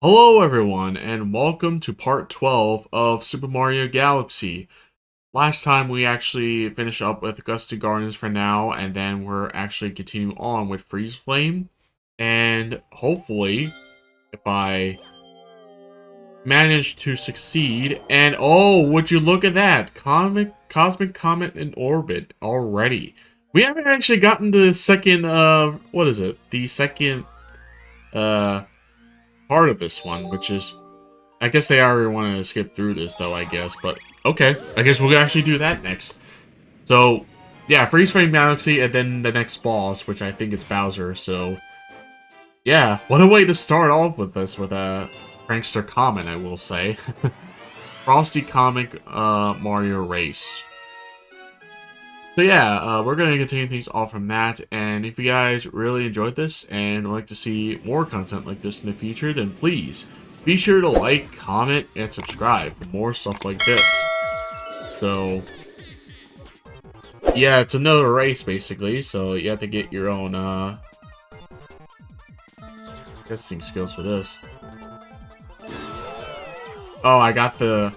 Hello everyone, and welcome to part 12 of Super Mario Galaxy. Last time we actually finished up with Gusty Gardens for now, and then we're actually continuing on with Freeze Flame. And hopefully, if I manage to succeed, and oh, would you look at that! Cosmic Comet in orbit already. We haven't actually gotten the second, what is it? The second, uh, part of this one, which is I guess they already wanted to skip through this, though, I guess. But, okay. I guess we'll actually do that next. So, yeah, Freeze Frame Galaxy, and then the next boss, which I think it's Bowser. So, yeah, what a way to start off with this, with a Prankster Comet, I will say. Frosty Comic Mario Race. So yeah, we're going to continue things off from that, and if you guys really enjoyed this and would like to see more content like this in the future, then please be sure to like, comment, and subscribe for more stuff like this. So, yeah, it's another race, basically, so you have to get your own, guessing skills for this. Oh, I got the...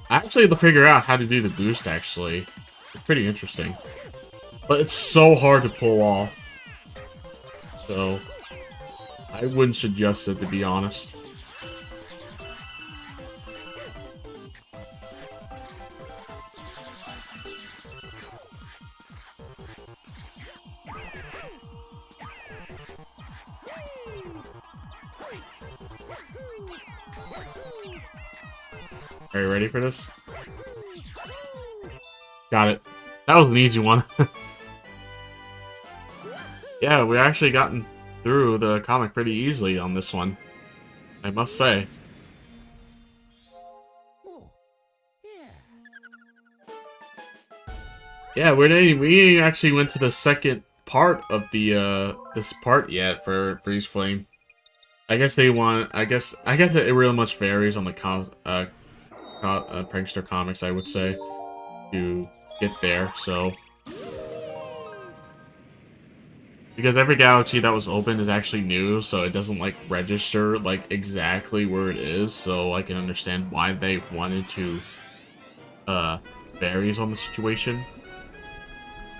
I actually had to figure out how to do the boost, actually. It's pretty interesting. But it's so hard to pull off. So, I wouldn't suggest it, to be honest. Are you ready for this? Got it. That was an easy one. Yeah, we actually gotten through the comic pretty easily on this one, I must say. Yeah, we actually went to the second part of the this part yet for Freeze Flame. I guess they want. I guess it really much varies on the Prankster comics, I would say, to get there. So, because every galaxy that was open is actually new, so it doesn't like register like exactly where it is. So I can understand why they wanted to varies on the situation.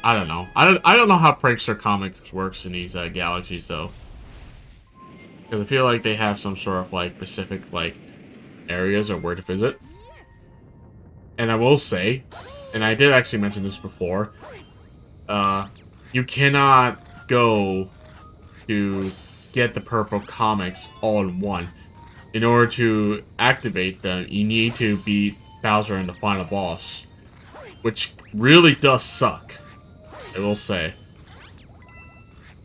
I don't know. I don't know how Prankster Comics works in these galaxies though, because I feel like they have some sort of like specific like areas or where to visit. And I will say, and I did actually mention this before, you cannot go to get the purple comics all in one. In order to activate them, you need to beat Bowser in the final boss, which really does suck, I will say.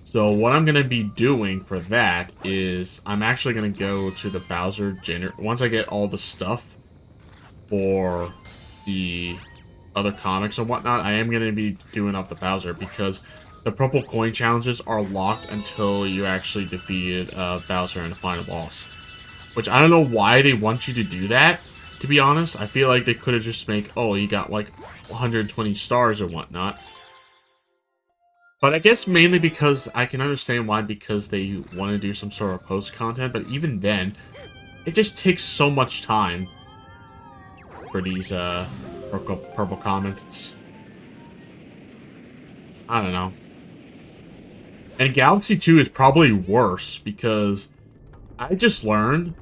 So what I'm going to be doing for that is I'm actually going to go to the Bowser once I get all the stuff for the other comics and whatnot, I am going to be doing up the Bowser because the purple coin challenges are locked until you actually defeated Bowser in the final boss. Which I don't know why they want you to do that, to be honest. I feel like they could have just made, oh, you got like 120 stars or whatnot. But I guess mainly because I can understand why, because they want to do some sort of post-content, but even then, it just takes so much time for these purple comments. I don't know. And Galaxy 2 is probably worse, because I just learned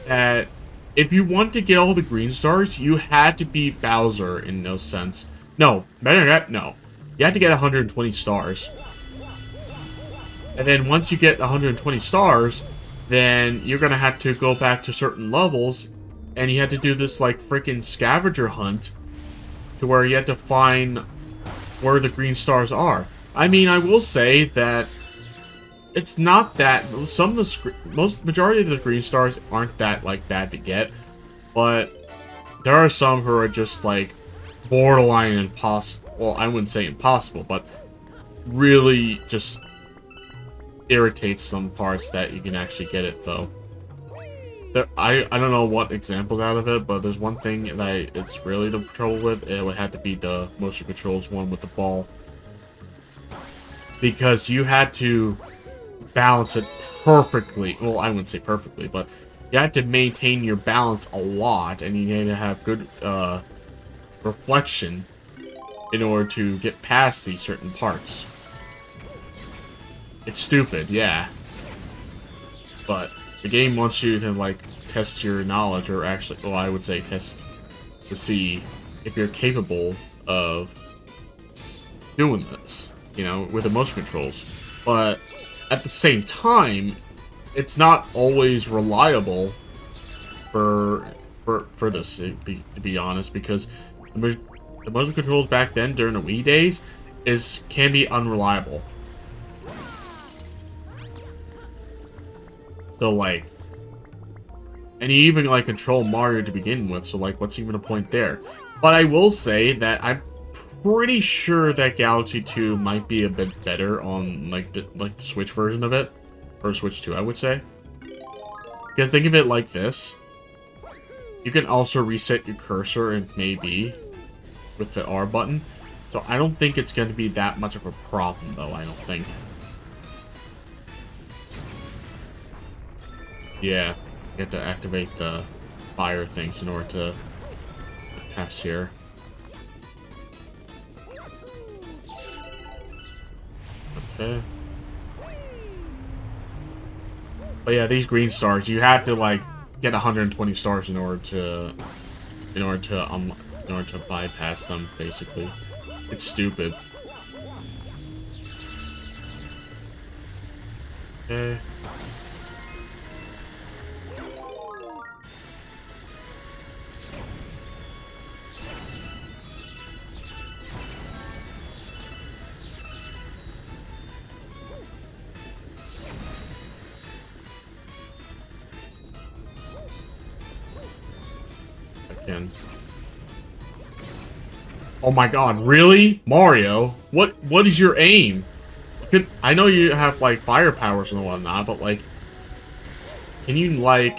that if you want to get all the green stars, you had to beat Bowser in no sense. No, better than that, no. You had to get 120 stars. And then once you get 120 stars, then you're going to have to go back to certain levels, and you had to do this, like, freaking scavenger hunt to where you had to find where the green stars are. I mean, I will say that it's not that... majority of the green stars aren't that, like, bad to get, but there are some who are just, like, borderline impossible. Well, I wouldn't say impossible, but really just irritates some parts that you can actually get it, though. I don't know what examples out of it, but there's one thing that it's really the trouble with. It would have to be the motion controls one with the ball. Because you had to balance it perfectly. Well, I wouldn't say perfectly, but you have to maintain your balance a lot, and you need to have good reflection in order to get past these certain parts. It's stupid, yeah. But the game wants you to, like, test your knowledge, or actually, well, I would say test to see if you're capable of doing this, you know, with the motion controls. But at the same time, it's not always reliable for this, to be honest, because the motion controls back then during the Wii days can be unreliable. So, like, and you even, like, control Mario to begin with, so, like, what's even a point there? But I will say that I'm pretty sure that Galaxy 2 might be a bit better on, like, the Switch version of it. Or Switch 2, I would say. Because think of it like this. You can also reset your cursor, and maybe with the R button. So I don't think it's going to be that much of a problem, though, I don't think. Yeah, you have to activate the fire things in order to pass here. Okay. But yeah, these green stars, you have to, like, get 120 stars in order to bypass them, basically. It's stupid. Okay. Oh my god, really? Mario? What is your aim? I know you have, like, fire powers and whatnot, but, like, can you, like,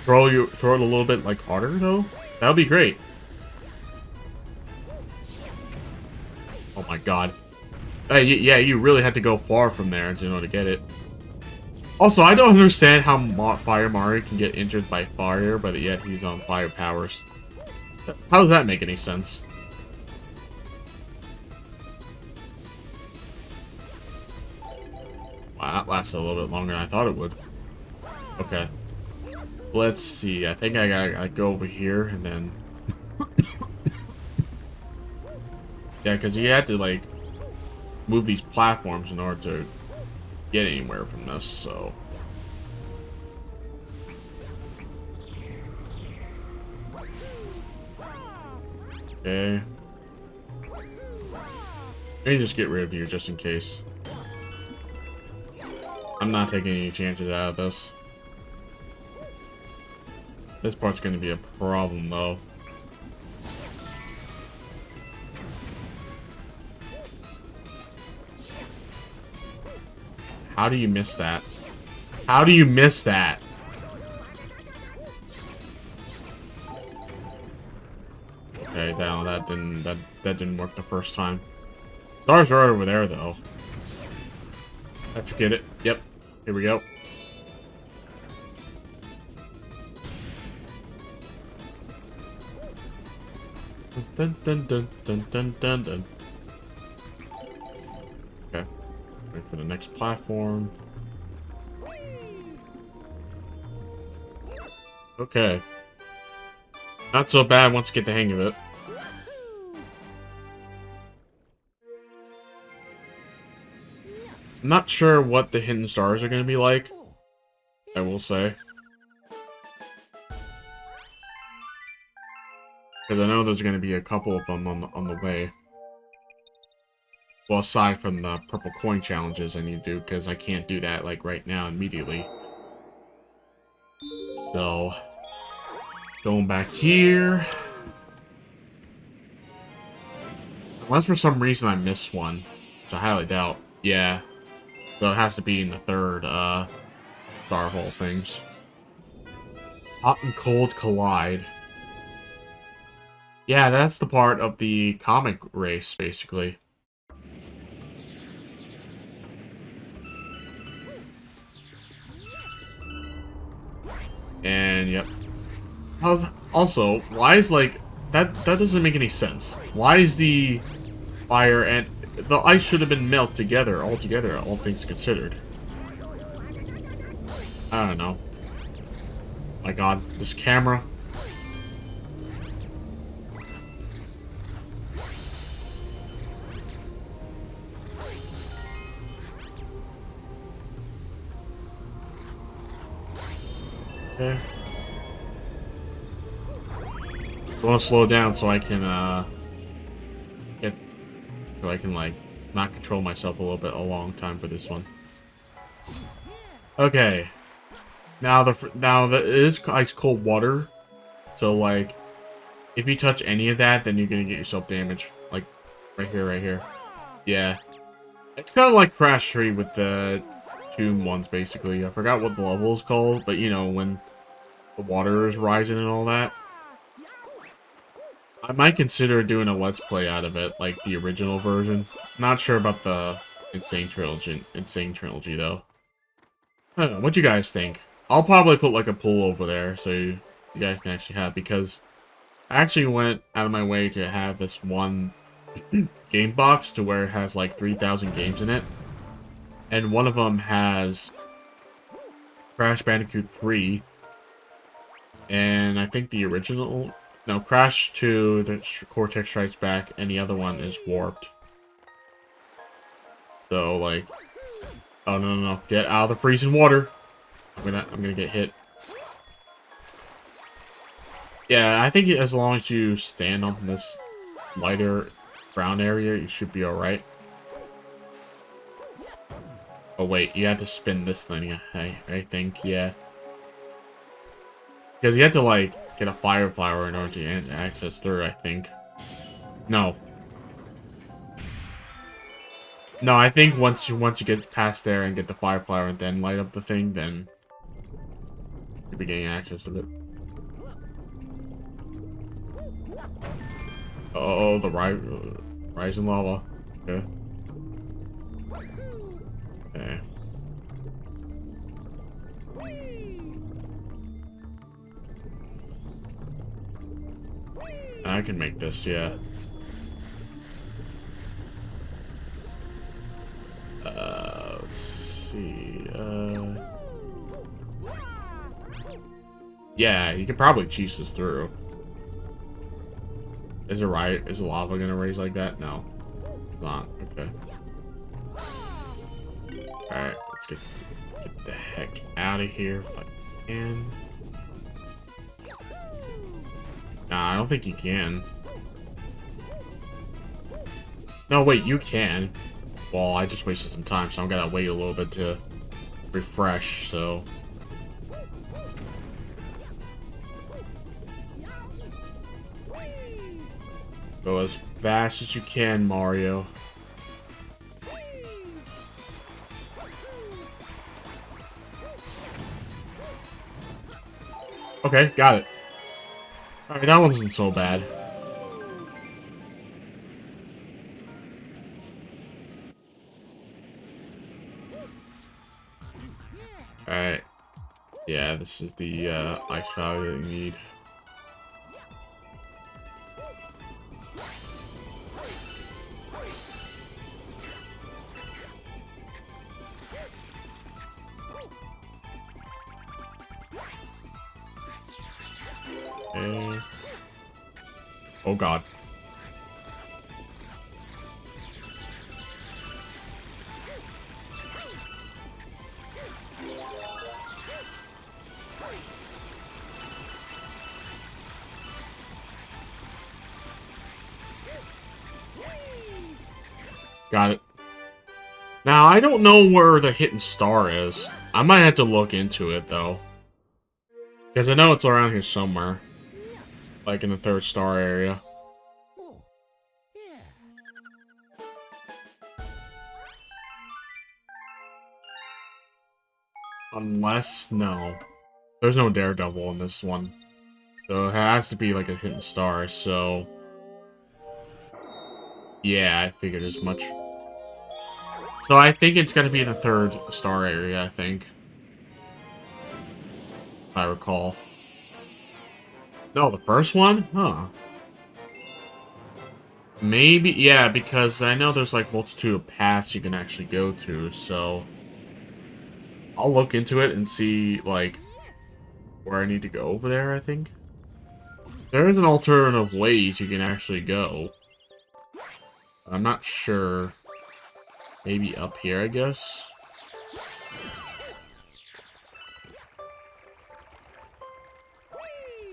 throw it a little bit, like, harder, though? That would be great. Oh my god. Yeah, you really had to go far from there to get it. Also, I don't understand how Fire Mario can get injured by fire, but yet he's on fire powers. How does that make any sense? Wow, that lasted a little bit longer than I thought it would. Okay. Let's see. I think I gotta go over here and then... yeah, because you had to, like, move these platforms in order to get anywhere from this, so... okay. Let me just get rid of you just in case. I'm not taking any chances out of this. This part's gonna be a problem, though. How do you miss that? How do you miss that? Okay, down. That didn't work the first time. Stars are over there, though. Let's get it. Yep. Here we go. Dun dun dun dun dun dun dun. Okay. Wait for the next platform. Okay. Not so bad once you get the hang of it. I'm not sure what the hidden stars are going to be like, I will say. Because I know there's going to be a couple of them on the way. Well, aside from the purple coin challenges I need to do, because I can't do that, like, right now, immediately. So, going back here. Unless for some reason I missed one, which I highly doubt. Yeah. So it has to be in the third, star hole things. Hot and cold collide. Yeah, that's the part of the comic race, basically. yep. Also, why is like that doesn't make any sense. Why is the fire and the ice should have been melted together, all together, all things considered? I don't know. My god, this camera. Okay. I want to slow down so I can like not control myself a little bit a long time for this one. Okay. Now it is ice cold water, so like if you touch any of that, then you're gonna get yourself damage. Like right here. Yeah, it's kind of like Crash 3 with the tomb ones, basically. I forgot what the level is called, but you know when the water is rising and all that. I might consider doing a let's play out of it, like the original version. Not sure about the Insane Trilogy though. I don't know. What do you guys think? I'll probably put like a poll over there so you guys can actually have, because I actually went out of my way to have this one game box to where it has like 3,000 games in it. And one of them has Crash Bandicoot 3. And I think the original... No, Crash 2, the Cortex Strikes Back, and the other one is Warped. So, like... Oh, no. Get out of the freezing water. I'm gonna get hit. Yeah, I think as long as you stand on this lighter brown area, you should be alright. Oh, wait, you have to spin this thing, I think, yeah. Because you have to, like, get a fire flower in order to access through, I think. No. No, I think once you get past there and get the fire flower and then light up the thing, then you'll be getting access to it. Oh, the rising lava. Okay. Okay. I can make this, yeah. Let's see. Yeah, you could probably cheese this through. Is the lava gonna raise like that? No. It's not. Okay. Alright, let's get the heck out of here if I can. Nah, I don't think you can. No, wait, you can. Well, I just wasted some time, so I'm gonna wait a little bit to refresh, so... Go as fast as you can, Mario. Okay, got it. Alright, that wasn't so bad. Alright. Yeah, this is the ice value that you need. Okay. Oh god. Got it. Now, I don't know where the hidden star is. I might have to look into it, though. Because I know it's around here somewhere. Like in the 3rd star area. Unless, no. There's no Daredevil in this one. So it has to be like a hidden star, so... Yeah, I figured as much. So I think it's gonna be in the 3rd star area, I think. If I recall. No, the first one? Huh. Maybe, yeah, because I know there's like multitude of paths you can actually go to, so I'll look into it and see like where I need to go over there, I think. There is an alternative ways you can actually go. I'm not sure. Maybe up here, I guess.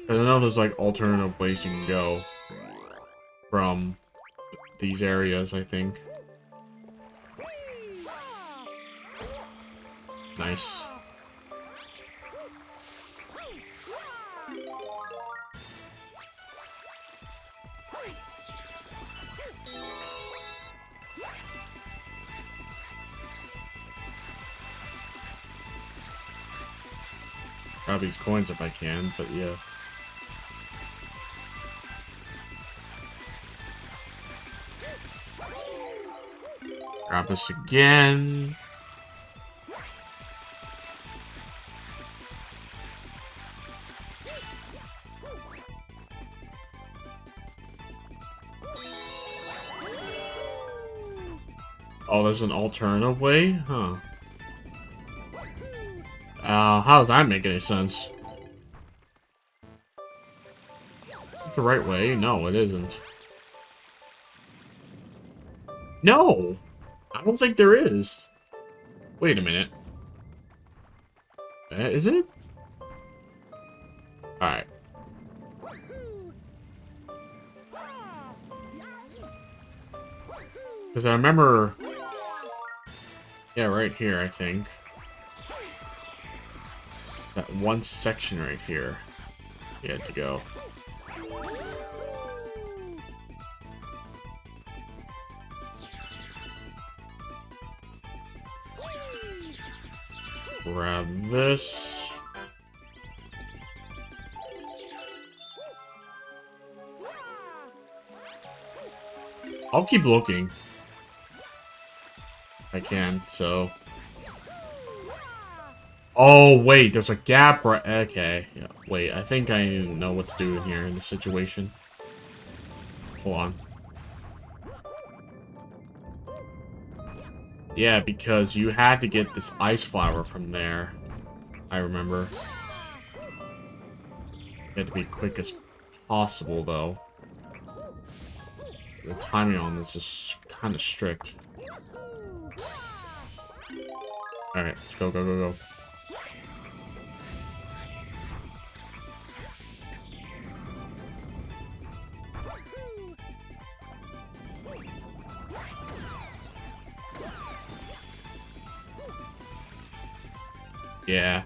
I know there's like alternative ways you can go from these areas, I think. Nice. Grab these coins if I can, but yeah. Grab this again. Oh, there's an alternative way? Huh. How does that make any sense? Is it the right way? No, it isn't. No! I don't think there is. Wait a minute. Is it? Alright. Because I remember... Yeah, right here, I think. That one section right here. You had to go. Grab this. I'll keep looking. I can, so... Oh, wait, there's a gap right... Okay, yeah, wait, I think I know what to do in here in this situation. Hold on. Yeah, because you had to get this ice flower from there. I remember. You had to be quick as possible, though. The timing on this is kind of strict. Alright, let's go, go, go, go. Yeah.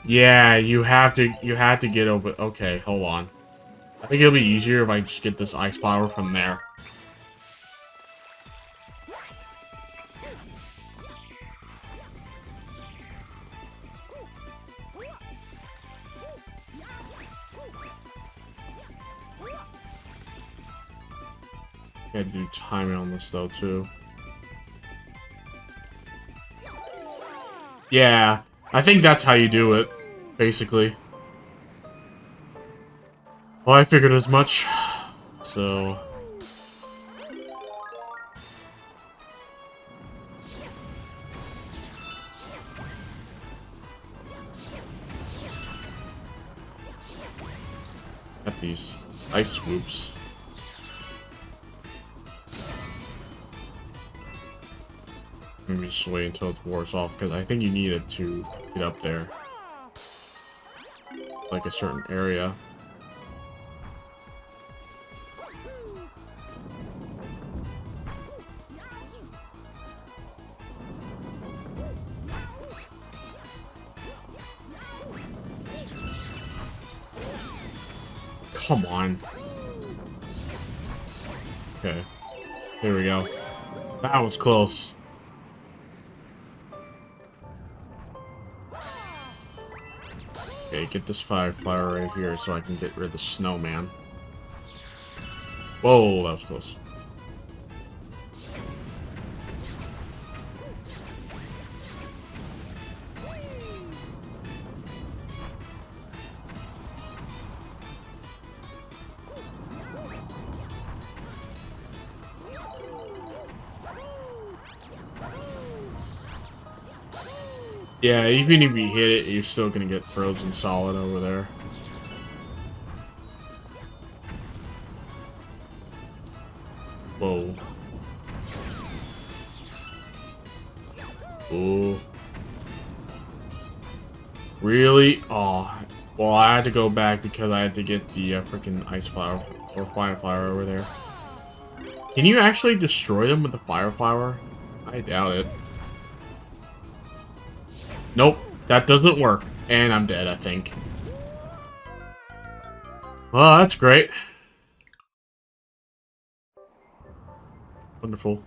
Yeah, you have to get over... Okay, hold on. I think it'll be easier if I just get this ice flower from there. Gotta do timing on this though too. Yeah, I think that's how you do it, basically. Well, I figured as much. So... Got these ice swoops. Maybe just wait until it wears off, because I think you need it to get up there. Like a certain area. Come on. Okay. Here we go. That was close. Okay, get this fire flower right here so I can get rid of the snowman. Whoa, that was close. Yeah, even if you hit it, you're still gonna get frozen solid over there. Whoa. Ooh. Really? Oh. Well, I had to go back because I had to get the freaking ice flower or fire flower over there. Can you actually destroy them with the fire flower? I doubt it. Nope. That doesn't work. And I'm dead, I think. Well, that's great. Wonderful.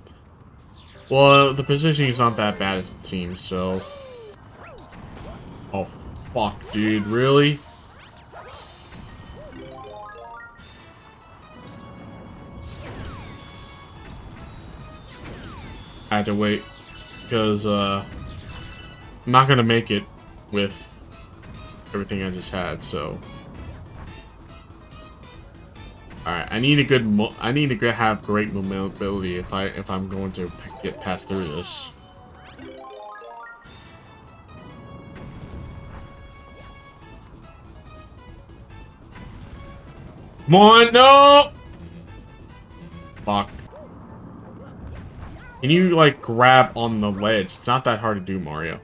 Well, the positioning is not that bad as it seems, so... Oh, fuck, dude. Really? I had to wait. Because, I'm not gonna make it with everything I just had, so... Alright, I need a good I need to have great mobility if I'm going to get past through this. Come on, no! Fuck. Can you, like, grab on the ledge? It's not that hard to do, Mario.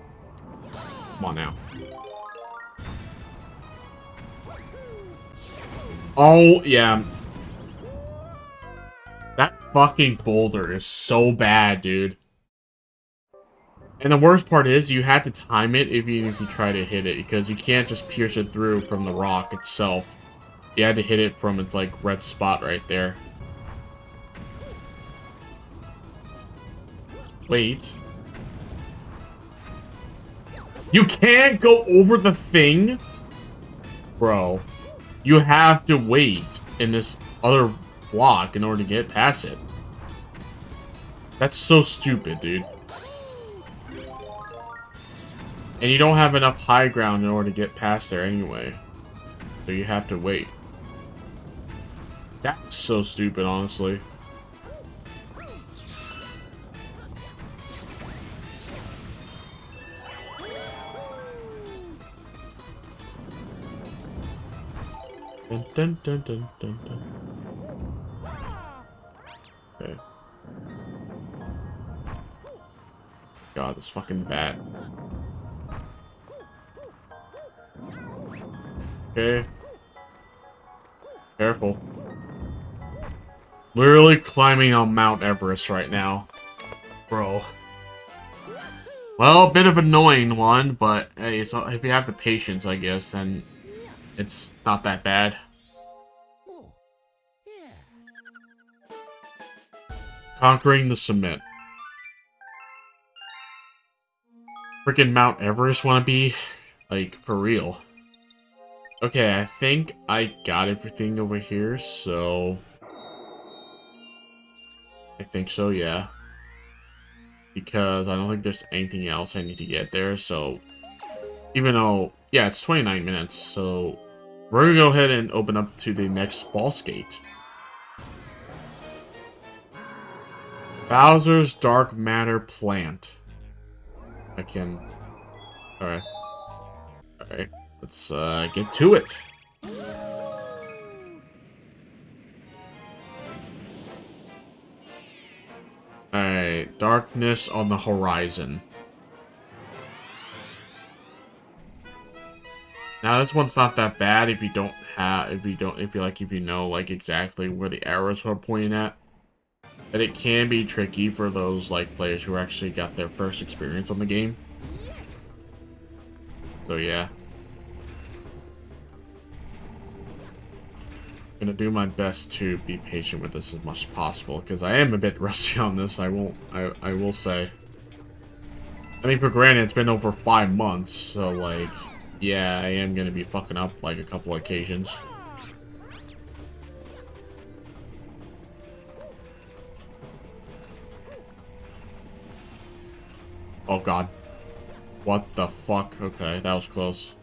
Come on now. Oh, yeah. That fucking boulder is so bad, dude. And the worst part is, you had to time it even if you try to hit it, because you can't just pierce it through from the rock itself. You had to hit it from its, like, red spot right there. Wait. You can't go over the thing? Bro. You have to wait in this other block in order to get past it. That's so stupid, dude. And you don't have enough high ground in order to get past there anyway. So you have to wait. That's so stupid, honestly. Dun, dun, dun, dun, dun, dun. Okay. God, this fucking bat. Okay. Careful. Literally climbing on Mount Everest right now. Bro. Well, a bit of an annoying one, but hey, so if you have the patience, I guess, then it's not that bad. Conquering the Summit. Freaking Mount Everest wanna be? Like, for real. Okay, I think I got everything over here, so... I think so, yeah. Because I don't think there's anything else I need to get there, so... Even though... Yeah, it's 29 minutes, so... We're gonna go ahead and open up to the next boss gate. Bowser's Dark Matter Plant. I can... Alright. Alright. Let's, get to it. Alright. Darkness on the horizon. Now, this one's not that bad if you don't have... If you know, like, exactly where the arrows are pointing at. But it can be tricky for those, like, players who actually got their first experience on the game. So, yeah. I'm gonna do my best to be patient with this as much as possible, because I am a bit rusty on this, I will say. I mean, for granted, it's been over 5 months, so, like, yeah, I am gonna be fucking up, like, a couple of occasions. Oh, God. What the fuck? Okay, that was close.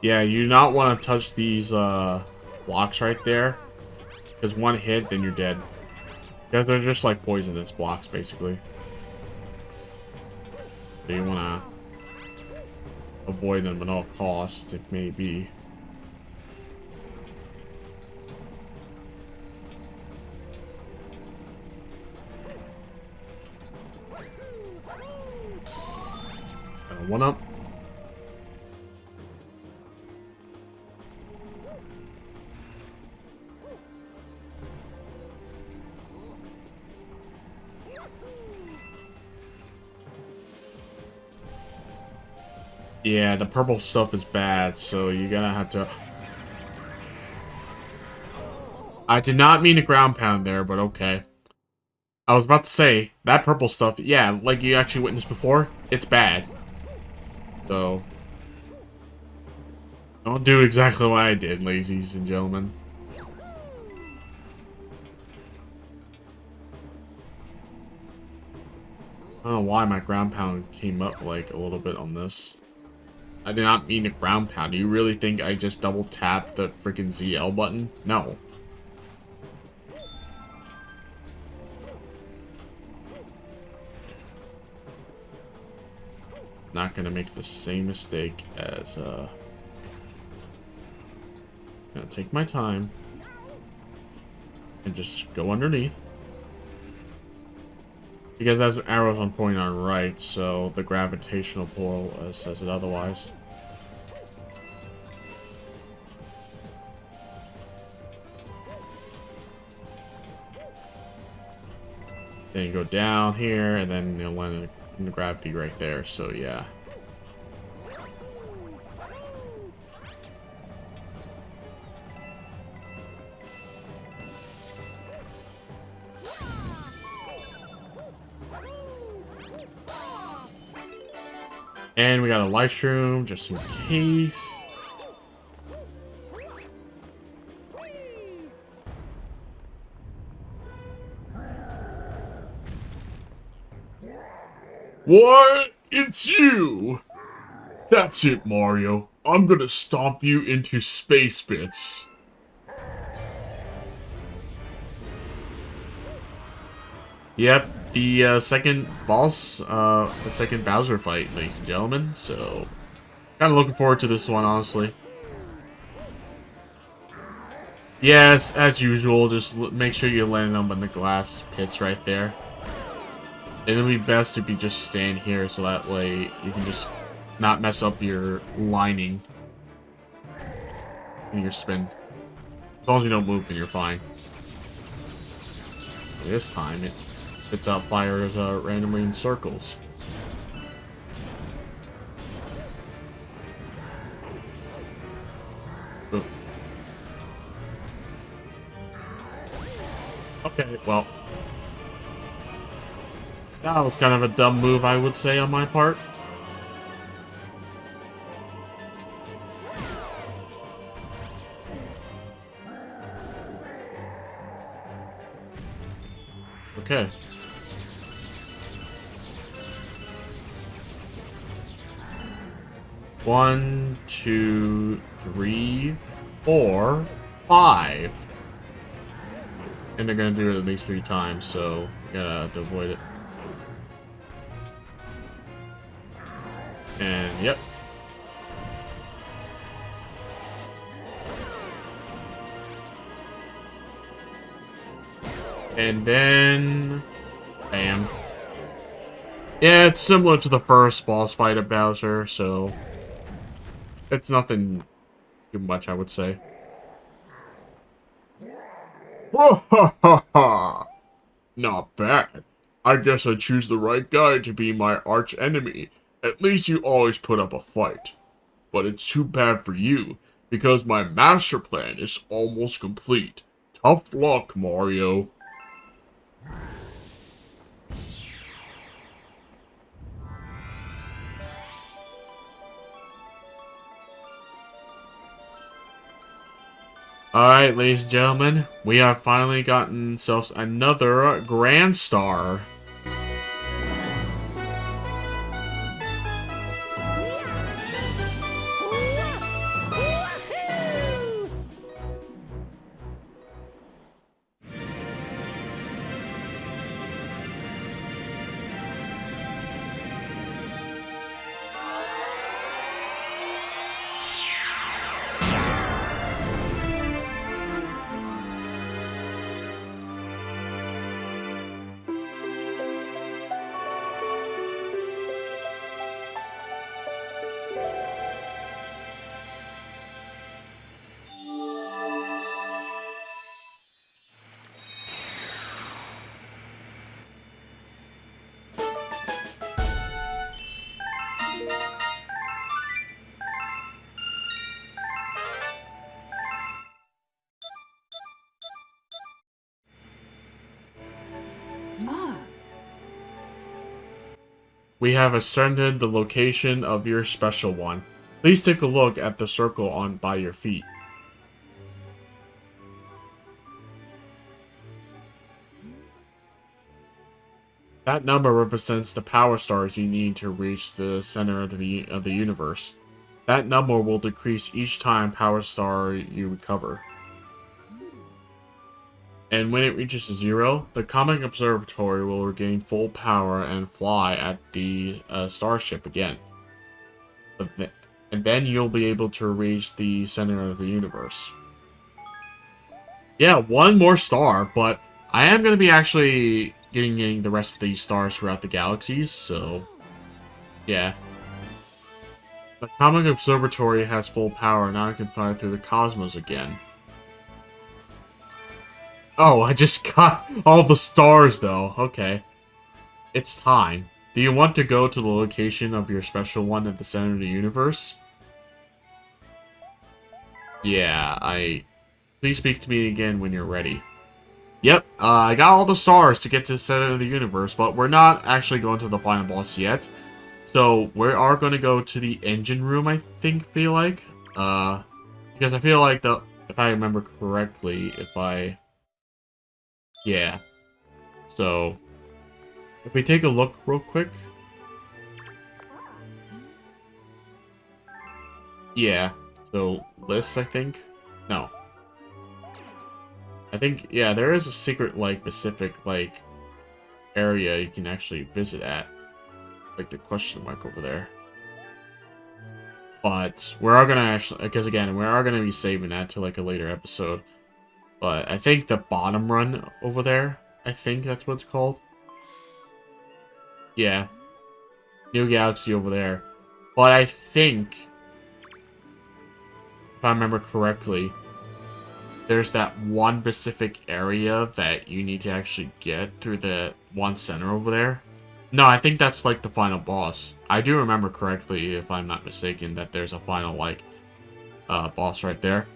Yeah, you do not want to touch these blocks right there. Because one hit, then you're dead. Because they're just like poisonous blocks, basically. So you want to avoid them at all costs, if may be. One up. Yeah, the purple stuff is bad, so you're gonna have to... I did not mean to ground pound there, but okay. I was about to say, that purple stuff, yeah, like you actually witnessed before, it's bad. So... don't do exactly what I did, ladies and gentlemen. I don't know why my ground pound came up like a little bit on this. I did not mean to ground pound. Do you really think I just double tapped the freaking ZL button? No. Not gonna make the same mistake as gonna take my time and just go underneath. Because that's arrows on point on right, so the gravitational pull says it otherwise. Then you go down here, and then you'll land in the gravity right there, so yeah. And we got a life shroom, just in case. What? It's you! That's it, Mario. I'm gonna stomp you into space bits. Yep, the second boss, the second Bowser fight, ladies and gentlemen, so... kind of looking forward to this one, honestly. Yes, as usual, just make sure you land them in the glass pits right there. It'll be best if you just stand here, so that way you can just not mess up your lining in your spin. As long as you don't move, then you're fine. This time, it spits out fires randomly in circles. Ooh. Okay, well. That was kind of a dumb move, I would say, on my part. Okay. One, two, three, 4, 5. And they're gonna do it at least 3 times, so you gotta have to avoid it. And yep. And then bam. Yeah, it's similar to the first boss fight of Bowser, so it's nothing too much, I would say. Ha ha ha ha! Not bad. I guess I choose the right guy to be my arch enemy. At least you always put up a fight. But it's too bad for you, because my master plan is almost complete. Tough luck, Mario. Alright, ladies and gentlemen, we have finally gotten ourselves another Grand Star. We have ascended the location of your special one. Please take a look at the circle on by your feet. That number represents the power stars you need to reach the center of the universe. That number will decrease each time power star you recover. And when it reaches 0, the Comic Observatory will regain full power and fly at the starship again. And then you'll be able to reach the center of the universe. Yeah, one more star, but I am going to be actually getting the rest of these stars throughout the galaxies, so yeah. The Comic Observatory has full power, now I can fly through the cosmos again. Oh, I just got all the stars, though. Okay. It's time. Do you want to go to the location of your special one at the center of the universe? Yeah, Please speak to me again when you're ready. Yep, I got all the stars to get to the center of the universe, but we're not actually going to the final boss yet. So, we are going to go to the engine room, I feel like. Because I feel like if I remember correctly, yeah. So, if we take a look real quick. Yeah. So, list, I think? No. I think, yeah, there is a secret, like, Pacific, like, area you can actually visit at. Like the question mark over there. But we are gonna actually, because again, we are gonna be saving that to like a later episode. But I think the bottom run over there, I think that's what it's called. Yeah. New Galaxy over there. But I think, if I remember correctly, there's that one specific area that you need to actually get through the one center over there. No, I think that's like the final boss. I do remember correctly, if I'm not mistaken, that there's a final like boss right there.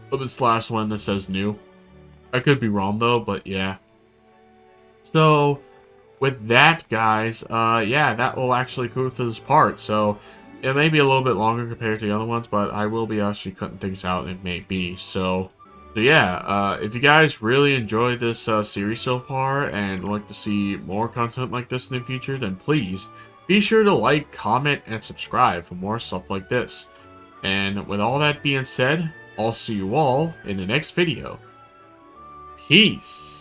But this last one that says new. I could be wrong though, but yeah. So with that, guys, yeah, that will actually go through this part. So it may be a little bit longer compared to the other ones, but I will be actually cutting things out, it may be. So yeah, if you guys really enjoyed this series so far and would like to see more content like this in the future, then please be sure to like, comment, and subscribe for more stuff like this. And with all that being said, I'll see you all in the next video. Peace!